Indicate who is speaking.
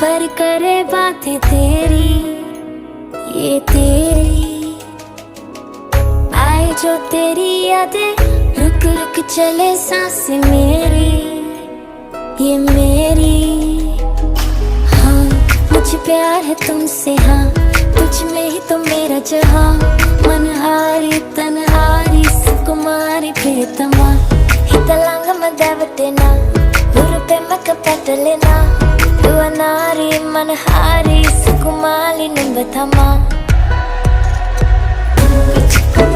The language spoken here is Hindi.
Speaker 1: पर करे बातें तेरी, ये तेरी आए जो तेरी यादें, रुक रुक चले सांसें मेरी, ये मेरी। हाँ मुझे प्यार है तुमसे, हाँ तुझ में ही तो मेरा जहाँ। मनहारी तनहारी सुकुमारी प्रियतमा, हितलांग मदवतेना उरुपे मक पटलेना, दुआ नारी मनहारी सुकुमारी निंबथमा।